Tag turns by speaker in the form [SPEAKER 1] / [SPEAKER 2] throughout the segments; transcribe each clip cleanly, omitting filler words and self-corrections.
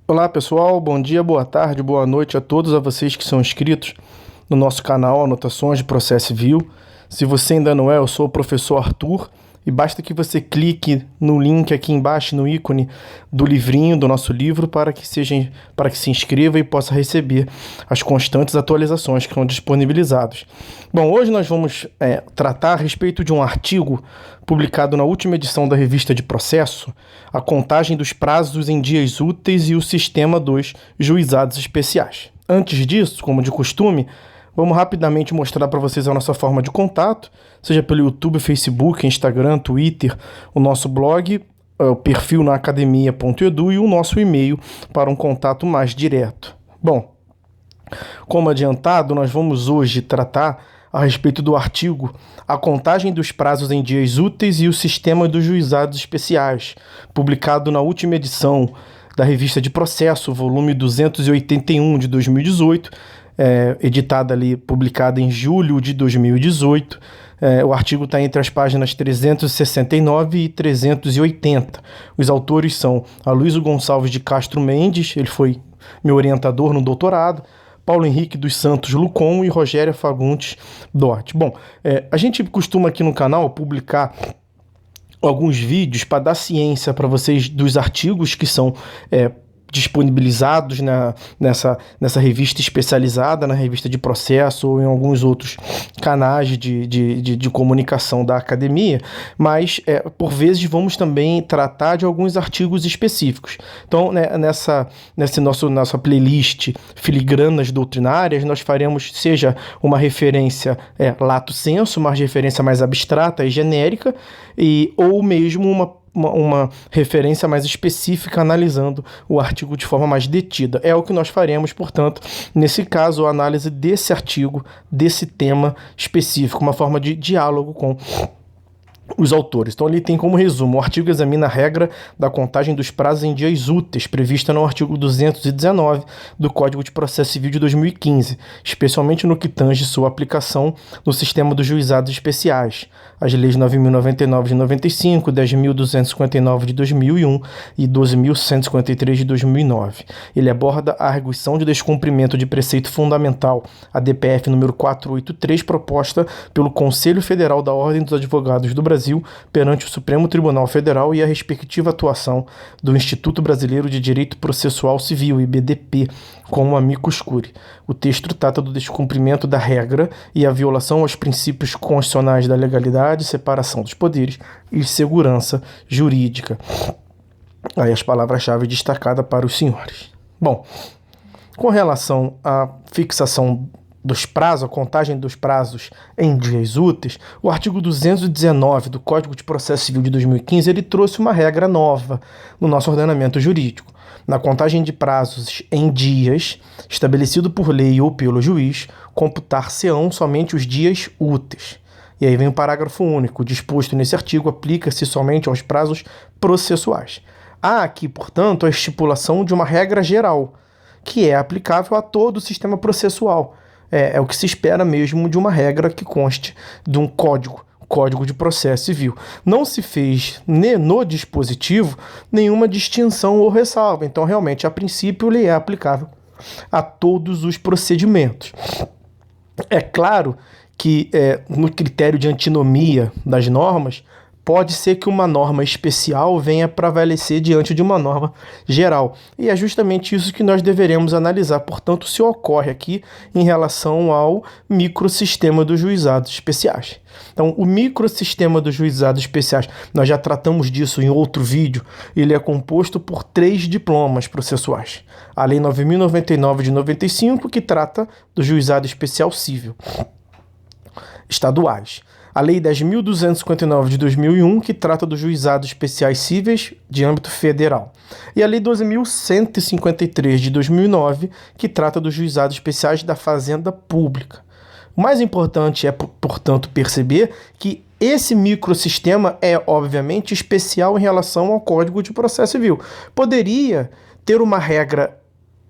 [SPEAKER 1] Olá pessoal, bom dia, boa tarde, boa noite a todos vocês que são inscritos no nosso canal Anotações de Processo Civil. Se você ainda não é, eu sou o professor Arthur e basta que você clique no link aqui embaixo, no ícone do livrinho, do nosso livro, para que se inscreva e possa receber as constantes atualizações que são disponibilizadas. Bom, hoje nós vamos tratar a respeito de um artigo publicado na última edição da Revista de Processo, a contagem dos prazos em dias úteis e o sistema dos juizados especiais. Antes disso, como de costume, vamos rapidamente mostrar para vocês a nossa forma de contato, seja pelo YouTube, Facebook, Instagram, Twitter, o nosso blog, o perfil na academia.edu e o nosso e-mail para um contato mais direto. Bom, como adiantado, nós vamos hoje tratar a respeito do artigo A Contagem dos Prazos em Dias Úteis e o Sistema dos Juizados Especiais, publicado na última edição da Revista de Processo, volume 281 de 2018, editada ali, publicada em julho de 2018. O artigo está entre as páginas 369 e 380. Os autores são Aloysio Gonçalves de Castro Mendes, ele foi meu orientador no doutorado, Paulo Henrique dos Santos Lucon e Rogéria Fagundes Dort. Bom, a gente costuma aqui no canal publicar alguns vídeos para dar ciência para vocês dos artigos que são disponibilizados nessa revista especializada, na revista de processo ou em alguns outros canais de comunicação da academia, mas por vezes vamos também tratar de alguns artigos específicos. Então, nessa nossa playlist Filigranas Doutrinárias, nós faremos seja uma referência lato sensu, uma referência mais abstrata e genérica, ou mesmo uma referência mais específica analisando o artigo de forma mais detida. É o que nós faremos, portanto, nesse caso, a análise desse artigo, desse tema específico, uma forma de diálogo com os autores. Então, ele tem como resumo: o artigo examina a regra da contagem dos prazos em dias úteis, prevista no artigo 219 do Código de Processo Civil de 2015, especialmente no que tange sua aplicação no sistema dos juizados especiais, as leis 9.099 de 95, 10.259 de 2001 e 12.153 de 2009. Ele aborda a arguição de descumprimento de preceito fundamental, a DPF número 483, proposta pelo Conselho Federal da Ordem dos Advogados do Brasil perante o Supremo Tribunal Federal e a respectiva atuação do Instituto Brasileiro de Direito Processual Civil, IBDP, como amicus curiae. O texto trata do descumprimento da regra e a violação aos princípios constitucionais da legalidade, separação dos poderes e segurança jurídica. Aí as palavras-chave destacadas para os senhores. Bom, com relação à fixação dos prazos, a contagem dos prazos em dias úteis, o artigo 219 do Código de Processo Civil de 2015, ele trouxe uma regra nova no nosso ordenamento jurídico. Na contagem de prazos em dias, estabelecido por lei ou pelo juiz, computar-se-ão somente os dias úteis. E aí vem o parágrafo único. Disposto nesse artigo aplica-se somente aos prazos processuais. Há aqui, portanto, a estipulação de uma regra geral, que é aplicável a todo o sistema processual. É o que se espera mesmo de uma regra que conste de um Código de Processo Civil. Não se fez no dispositivo nenhuma distinção ou ressalva. Então, realmente, a princípio, ele é aplicável a todos os procedimentos. É claro que no critério de antinomia das normas, pode ser que uma norma especial venha prevalecer diante de uma norma geral. E é justamente isso que nós deveremos analisar. Portanto, se ocorre aqui em relação ao microsistema dos juizados especiais. Então, o microsistema dos juizados especiais, nós já tratamos disso em outro vídeo, ele é composto por 3 diplomas processuais. A Lei 9.099 de 95, que trata do juizado especial civil, estaduais. A Lei 10.259 de 2001, que trata dos juizados especiais cíveis de âmbito federal. E a Lei 12.153 de 2009, que trata dos juizados especiais da Fazenda Pública. O mais importante é, portanto, perceber que esse microsistema é, obviamente, especial em relação ao Código de Processo Civil. Poderia ter uma regra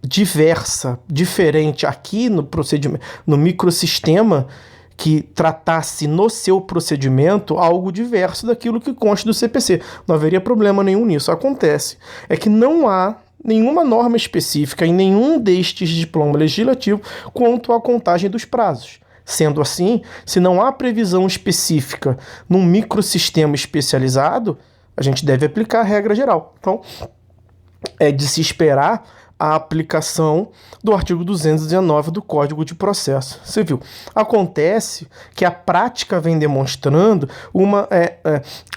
[SPEAKER 1] diversa, diferente aqui no procedimento, no microsistema, que tratasse no seu procedimento algo diverso daquilo que consta do CPC. Não haveria problema nenhum nisso. Acontece é que não há nenhuma norma específica em nenhum destes diplomas legislativos quanto à contagem dos prazos. Sendo assim, se não há previsão específica num microsistema especializado, a gente deve aplicar a regra geral. Então, é de se esperar a aplicação do artigo 219 do Código de Processo Civil. Acontece que a prática vem demonstrando uma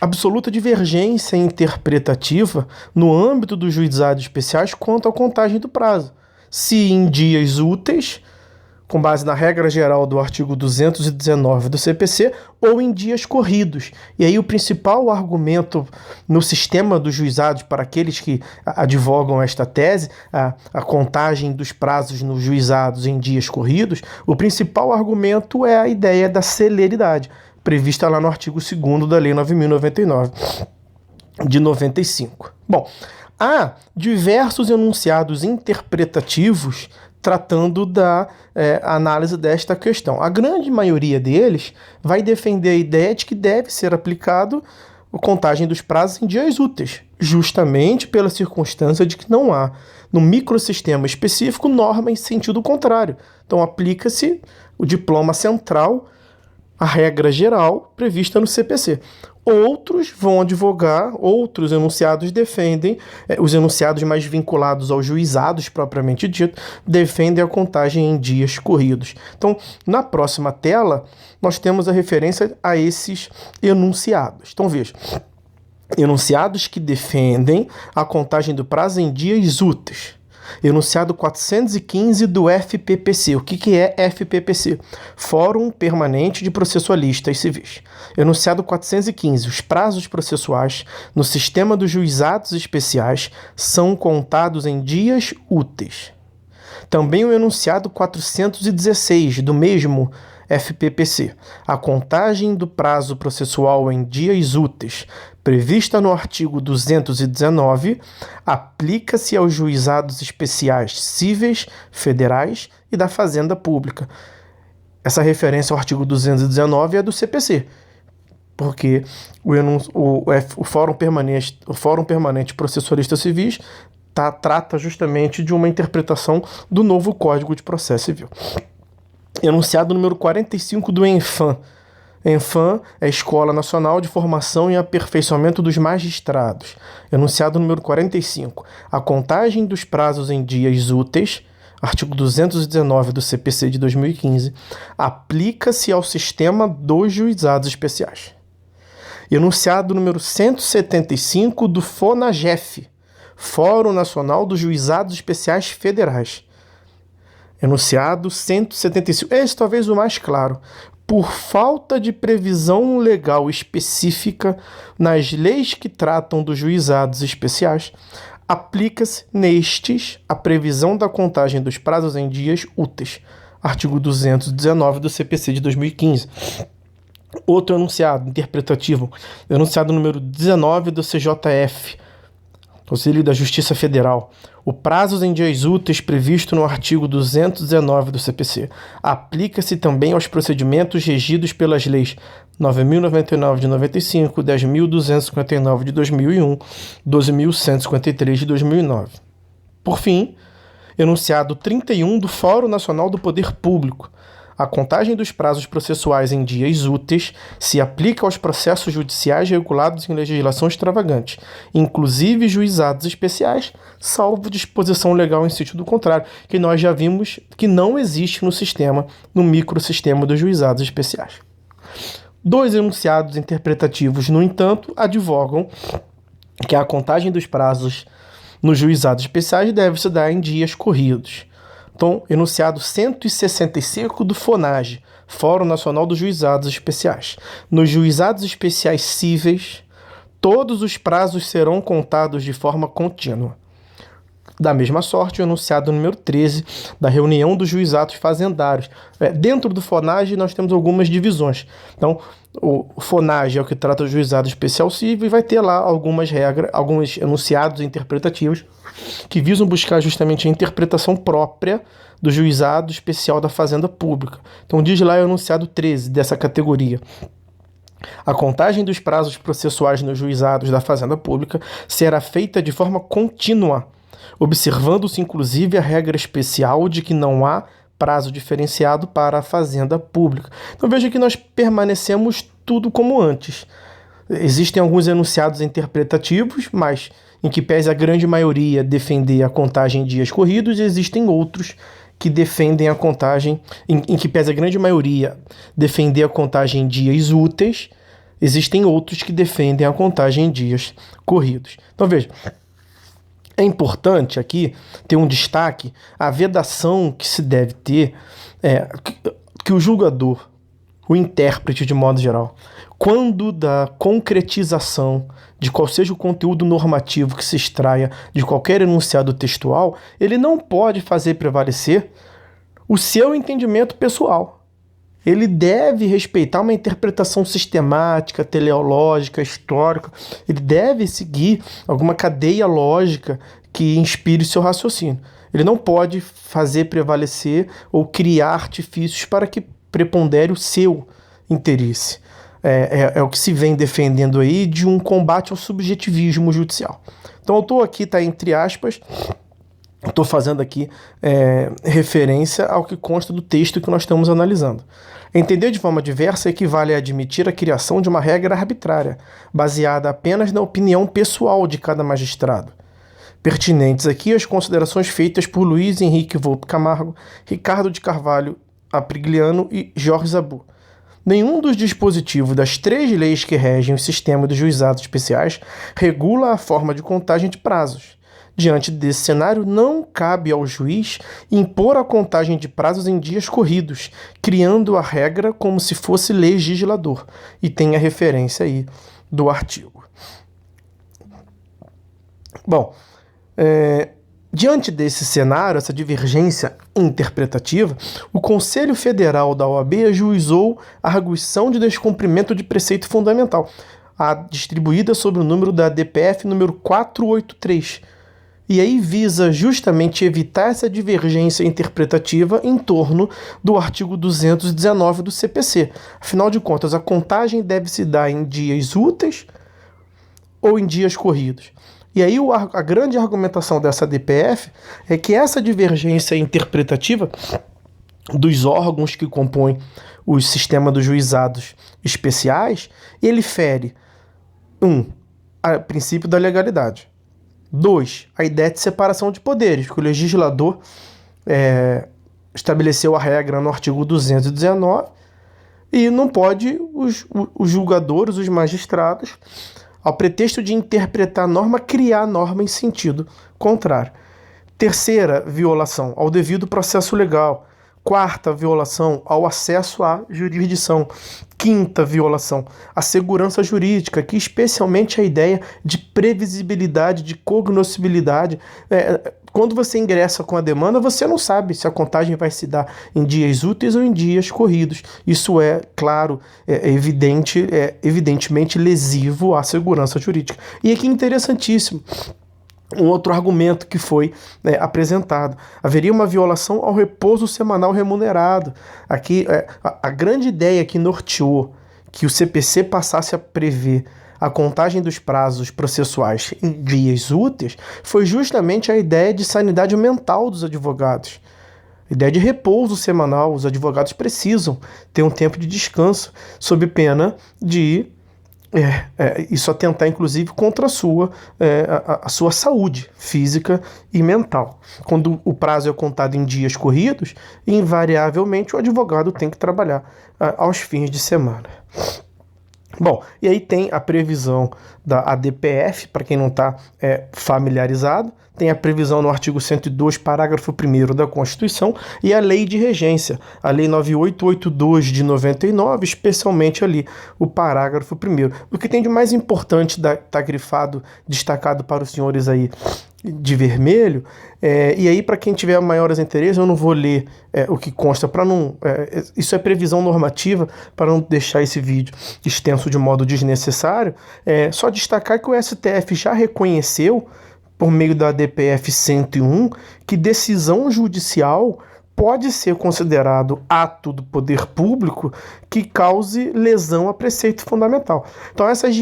[SPEAKER 1] absoluta divergência interpretativa no âmbito dos juizados especiais quanto à contagem do prazo. Se em dias úteis, com base na regra geral do artigo 219 do CPC, ou em dias corridos. E aí o principal argumento no sistema dos juizados para aqueles que advogam esta tese, a contagem dos prazos nos juizados em dias corridos, o principal argumento é a ideia da celeridade, prevista lá no artigo 2º da Lei 9.099, de 95. Bom, há diversos enunciados interpretativos tratando da análise desta questão. A grande maioria deles vai defender a ideia de que deve ser aplicado a contagem dos prazos em dias úteis, justamente pela circunstância de que não há, no microsistema específico, norma em sentido contrário. Então, aplica-se o diploma central, a regra geral prevista no CPC. Outros vão advogar, outros enunciados defendem, os enunciados mais vinculados aos juizados propriamente dito, defendem a contagem em dias corridos. Então, na próxima tela, nós temos a referência a esses enunciados. Então, veja, enunciados que defendem a contagem do prazo em dias úteis. Enunciado 415 do FPPC. O que é FPPC? Fórum Permanente de Processualistas Civis. Enunciado 415. Os prazos processuais no sistema dos juizados especiais são contados em dias úteis. Também o enunciado 416 do mesmo FPPC. A contagem do prazo processual em dias úteis, prevista no artigo 219, aplica-se aos juizados especiais cíveis, federais e da Fazenda Pública. Essa referência ao artigo 219 é do CPC, porque o Fórum Permanente Processualistas Civis trata justamente de uma interpretação do novo Código de Processo Civil. Enunciado número 45 do ENFAM. ENFAM é a Escola Nacional de Formação e Aperfeiçoamento dos Magistrados. Enunciado número 45. A contagem dos prazos em dias úteis, artigo 219 do CPC de 2015, aplica-se ao sistema dos juizados especiais. Enunciado número 175 do FONAGEF, Fórum Nacional dos Juizados Especiais Federais. Enunciado 175. Esse talvez o mais claro. Por falta de previsão legal específica nas leis que tratam dos juizados especiais, aplica-se nestes a previsão da contagem dos prazos em dias úteis. Artigo 219 do CPC de 2015. Outro enunciado interpretativo, enunciado número 19 do CJF, Conselho da Justiça Federal. O prazo em dias úteis previsto no artigo 219 do CPC aplica-se também aos procedimentos regidos pelas leis 9.099 de 95, 10.259 de 2001, 12.153 de 2009. Por fim, enunciado 31 do Fórum Nacional do Poder Público. A contagem dos prazos processuais em dias úteis se aplica aos processos judiciais regulados em legislação extravagante, inclusive juizados especiais, salvo disposição legal em sentido contrário, que nós já vimos que não existe no microsistema dos juizados especiais. Dois enunciados interpretativos, no entanto, advogam que a contagem dos prazos nos juizados especiais deve se dar em dias corridos. Então, enunciado 165 do FONAGE, Fórum Nacional dos Juizados Especiais. Nos juizados especiais cíveis, todos os prazos serão contados de forma contínua. Da mesma sorte, o enunciado número 13 da reunião dos juizados fazendários. Dentro do FONAGE, nós temos algumas divisões. Então, o FONAGE é o que trata do juizado especial civil e vai ter lá algumas regras, alguns enunciados interpretativos que visam buscar justamente a interpretação própria do juizado especial da Fazenda Pública. Então, diz lá o enunciado 13 dessa categoria. A contagem dos prazos processuais nos juizados da Fazenda Pública será feita de forma contínua, observando-se inclusive a regra especial de que não há prazo diferenciado para a fazenda pública. Então veja que nós permanecemos tudo como antes. Existem alguns enunciados interpretativos, mas em que pese a grande maioria defender a contagem em dias corridos, existem outros que defendem a contagem, em que pese a grande maioria defender a contagem em dias úteis, existem outros que defendem a contagem em dias corridos. Então veja, é importante aqui ter um destaque, a vedação que se deve ter, que o julgador, o intérprete de modo geral, quando da concretização de qual seja o conteúdo normativo que se extraia de qualquer enunciado textual, ele não pode fazer prevalecer o seu entendimento pessoal. Ele deve respeitar uma interpretação sistemática, teleológica, histórica. Ele deve seguir alguma cadeia lógica que inspire seu raciocínio. Ele não pode fazer prevalecer ou criar artifícios para que prepondere o seu interesse. É o que se vem defendendo aí de um combate ao subjetivismo judicial. Então, o autor aqui está entre aspas. Estou fazendo aqui referência ao que consta do texto que nós estamos analisando. Entender de forma diversa equivale a admitir a criação de uma regra arbitrária, baseada apenas na opinião pessoal de cada magistrado. Pertinentes aqui as considerações feitas por Luiz Henrique Volpe Camargo, Ricardo de Carvalho Aprigliano e Jorge Zabu. Nenhum dos dispositivos das 3 leis que regem o sistema dos juizados especiais regula a forma de contagem de prazos. Diante desse cenário, não cabe ao juiz impor a contagem de prazos em dias corridos, criando a regra como se fosse legislador. E tem a referência aí do artigo. Bom, diante desse cenário, essa divergência interpretativa, o Conselho Federal da OAB ajuizou a arguição de descumprimento de preceito fundamental, distribuída sob o número da DPF número 483, e aí visa justamente evitar essa divergência interpretativa em torno do artigo 219 do CPC. Afinal de contas, a contagem deve se dar em dias úteis ou em dias corridos. E aí a grande argumentação dessa DPF é que essa divergência interpretativa dos órgãos que compõem o sistema dos juizados especiais, ele fere, 1, o princípio da legalidade. 2, a ideia de separação de poderes, que o legislador estabeleceu a regra no artigo 219 e não pode os julgadores, os magistrados, ao pretexto de interpretar a norma, criar a norma em sentido contrário. Terceira violação ao devido processo legal. Quarta violação ao acesso à jurisdição. Quinta violação à segurança jurídica, que especialmente a ideia de previsibilidade, de cognoscibilidade. Quando você ingressa com a demanda, você não sabe se a contagem vai se dar em dias úteis ou em dias corridos. Isso é, claro, evidentemente lesivo à segurança jurídica. E aqui interessantíssimo, um outro argumento que foi apresentado. Haveria uma violação ao repouso semanal remunerado. Aqui, a grande ideia que norteou que o CPC passasse a prever a contagem dos prazos processuais em dias úteis foi justamente a ideia de sanidade mental dos advogados. A ideia de repouso semanal. Os advogados precisam ter um tempo de descanso, sob pena de isso atentar, inclusive, contra a sua saúde física e mental. Quando o prazo é contado em dias corridos, invariavelmente o advogado tem que trabalhar aos fins de semana. Bom, e aí tem a previsão da ADPF, para quem não está familiarizado, tem a previsão no artigo 102, parágrafo 1º da Constituição, e a Lei de Regência, a Lei 9882 de 99, especialmente ali o parágrafo 1º. O que tem de mais importante está grifado, destacado para os senhores aí de vermelho, e aí para quem tiver maiores interesses, eu não vou ler o que consta, para não... isso é previsão normativa, para não deixar esse vídeo extenso de modo desnecessário, só destacar que o STF já reconheceu, por meio da DPF 101, que decisão judicial pode ser considerado ato do poder público que cause lesão a preceito fundamental. Então essas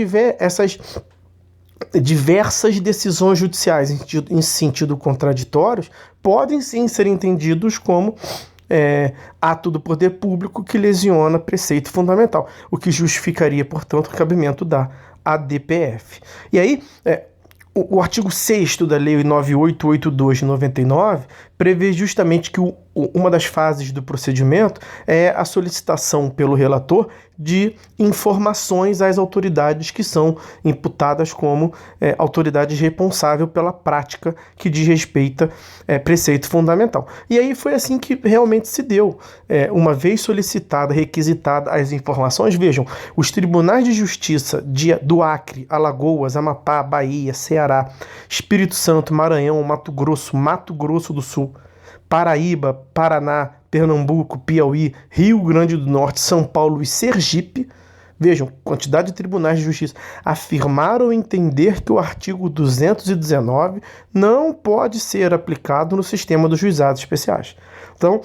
[SPEAKER 1] diversas decisões judiciais em sentido contraditórios podem sim ser entendidos como ato do poder público que lesiona preceito fundamental, o que justificaria, portanto, o cabimento da ADPF. E aí, o artigo 6º da Lei 9882 de 99 prevê justamente que uma das fases do procedimento é a solicitação pelo relator de informações às autoridades que são imputadas como autoridades responsáveis pela prática que diz respeito preceito fundamental. E aí foi assim que realmente se deu. Uma vez solicitada, requisitada as informações, vejam, os tribunais de justiça do Acre, Alagoas, Amapá, Bahia, Ceará, Espírito Santo, Maranhão, Mato Grosso do Sul, Paraíba, Paraná, Pernambuco, Piauí, Rio Grande do Norte, São Paulo e Sergipe, vejam, quantidade de tribunais de justiça, afirmaram entender que o artigo 219 não pode ser aplicado no sistema dos juizados especiais. Então,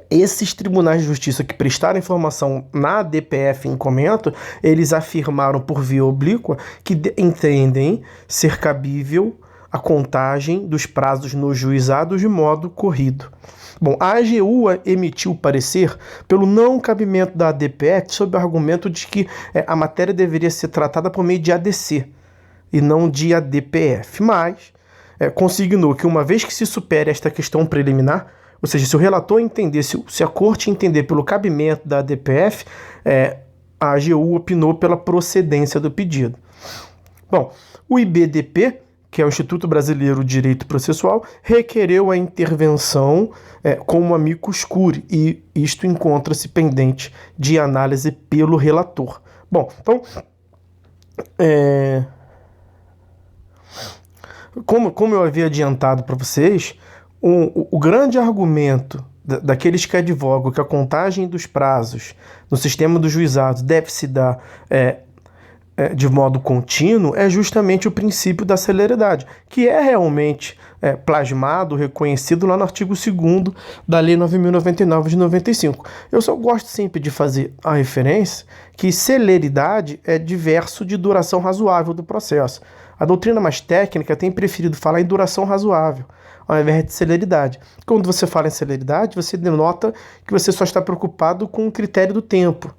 [SPEAKER 1] esses tribunais de justiça que prestaram informação na ADPF em comento, eles afirmaram por via oblíqua que entendem ser cabível a contagem dos prazos nos juizados de modo corrido. Bom, a AGU emitiu parecer pelo não cabimento da ADPF sob o argumento de que a matéria deveria ser tratada por meio de ADC e não de ADPF, mas consignou que uma vez que se supere esta questão preliminar, ou seja, se o relator entender, se a corte entender pelo cabimento da ADPF, a AGU opinou pela procedência do pedido. Bom, o IBDP, que é o Instituto Brasileiro de Direito Processual, requereu a intervenção como amicus curiae, e isto encontra-se pendente de análise pelo relator. Bom, então, como eu havia adiantado para vocês, o grande argumento daqueles que advogam que a contagem dos prazos no sistema dos juizados deve se dar de modo contínuo é justamente o princípio da celeridade, que é realmente plasmado, reconhecido lá no artigo 2º da Lei 9.099 de 95. Eu só gosto sempre de fazer a referência que celeridade é diverso de duração razoável do processo. A doutrina mais técnica tem preferido falar em duração razoável, ao invés de celeridade. Quando você fala em celeridade, você denota que você só está preocupado com o critério do tempo.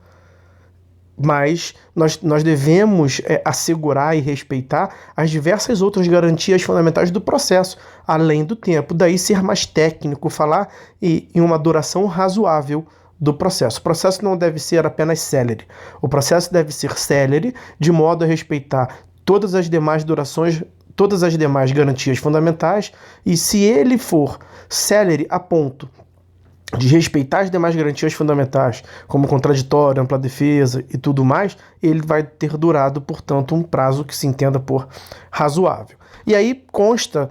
[SPEAKER 1] Mas nós devemos assegurar e respeitar as diversas outras garantias fundamentais do processo, além do tempo. Daí ser mais técnico, falar em uma duração razoável do processo. O processo não deve ser apenas célere. O processo deve ser célere de modo a respeitar todas as demais durações, todas as demais garantias fundamentais, e se ele for célere a ponto de respeitar as demais garantias fundamentais, como contraditório, ampla defesa e tudo mais, ele vai ter durado, portanto, um prazo que se entenda por razoável. E aí consta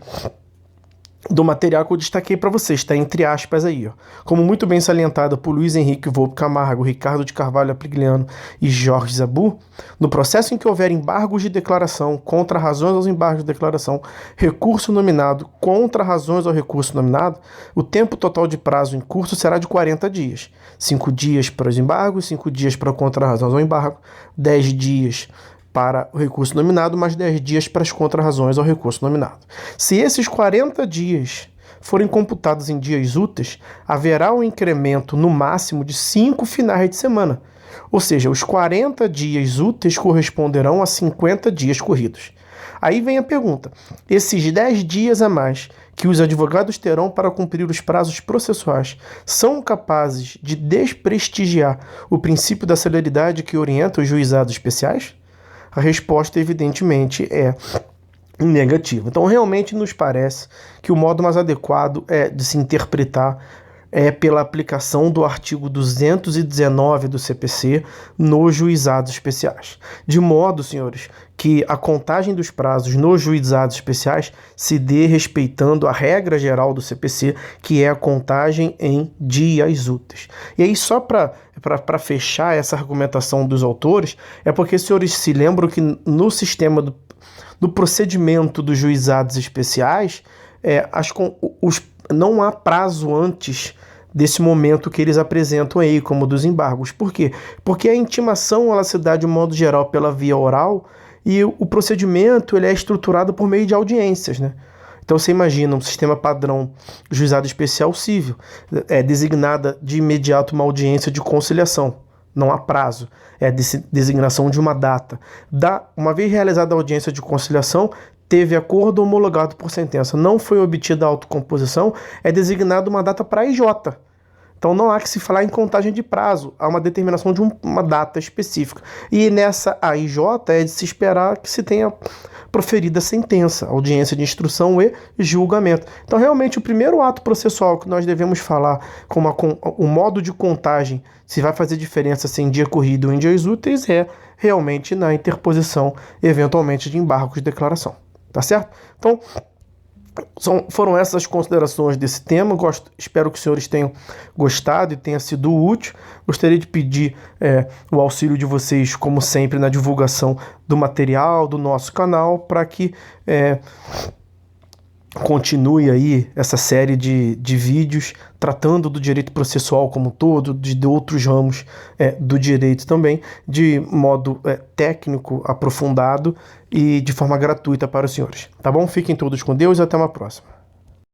[SPEAKER 1] do material que eu destaquei para vocês, está entre aspas aí, ó. Como muito bem salientado por Luiz Henrique Volpe Camargo, Ricardo de Carvalho Aprigliano e Jorge Zabu, no processo em que houver embargos de declaração, contra razões aos embargos de declaração, recurso nominado contra razões ao recurso nominado, o tempo total de prazo em curso será de 40 dias. 5 dias para os embargos, 5 dias para contra razões ao embargo, 10 dias para o recurso nominado, mais 10 dias para as contrarrazões ao recurso nominado. Se esses 40 dias forem computados em dias úteis, haverá um incremento no máximo de 5 finais de semana. Ou seja, os 40 dias úteis corresponderão a 50 dias corridos. Aí vem a pergunta: esses 10 dias a mais que os advogados terão para cumprir os prazos processuais são capazes de desprestigiar o princípio da celeridade que orienta os juizados especiais? A resposta, evidentemente, é negativa. Então, realmente nos parece que o modo mais adequado de se interpretar pela aplicação do artigo 219 do CPC nos juizados especiais. De modo, senhores, que a contagem dos prazos nos juizados especiais se dê respeitando a regra geral do CPC, que é a contagem em dias úteis. E aí, só para fechar essa argumentação dos autores, é porque os senhores se lembram que no sistema do procedimento dos juizados especiais, não há prazo antes desse momento que eles apresentam aí, como dos embargos. Por quê? Porque a intimação ela se dá de modo geral pela via oral E o procedimento ele é estruturado por meio de audiências, né? Então você imagina um sistema padrão juizado especial civil, é designada de imediato uma audiência de conciliação, não há prazo, é a designação de uma data. Uma vez realizada a audiência de conciliação, teve acordo homologado por sentença, não foi obtida a autocomposição, é designada uma data para a IJ. Então não há que se falar em contagem de prazo, há uma determinação de uma data específica. E nessa AIJ é de se esperar que se tenha proferida a sentença, audiência de instrução e julgamento. Então realmente o primeiro ato processual que nós devemos falar com o modo de contagem, se vai fazer diferença se em dia corrido ou em dias úteis, é realmente na interposição, eventualmente, de embargos de declaração. Tá certo? Então, foram essas as considerações desse tema. Espero que os senhores tenham gostado e tenha sido útil. Gostaria de pedir o auxílio de vocês, como sempre, na divulgação do material do nosso canal, para que continue aí essa série de vídeos tratando do direito processual como um todo, de outros ramos do direito também, de modo técnico, aprofundado e de forma gratuita para os senhores. Tá bom? Fiquem todos com Deus e até uma próxima.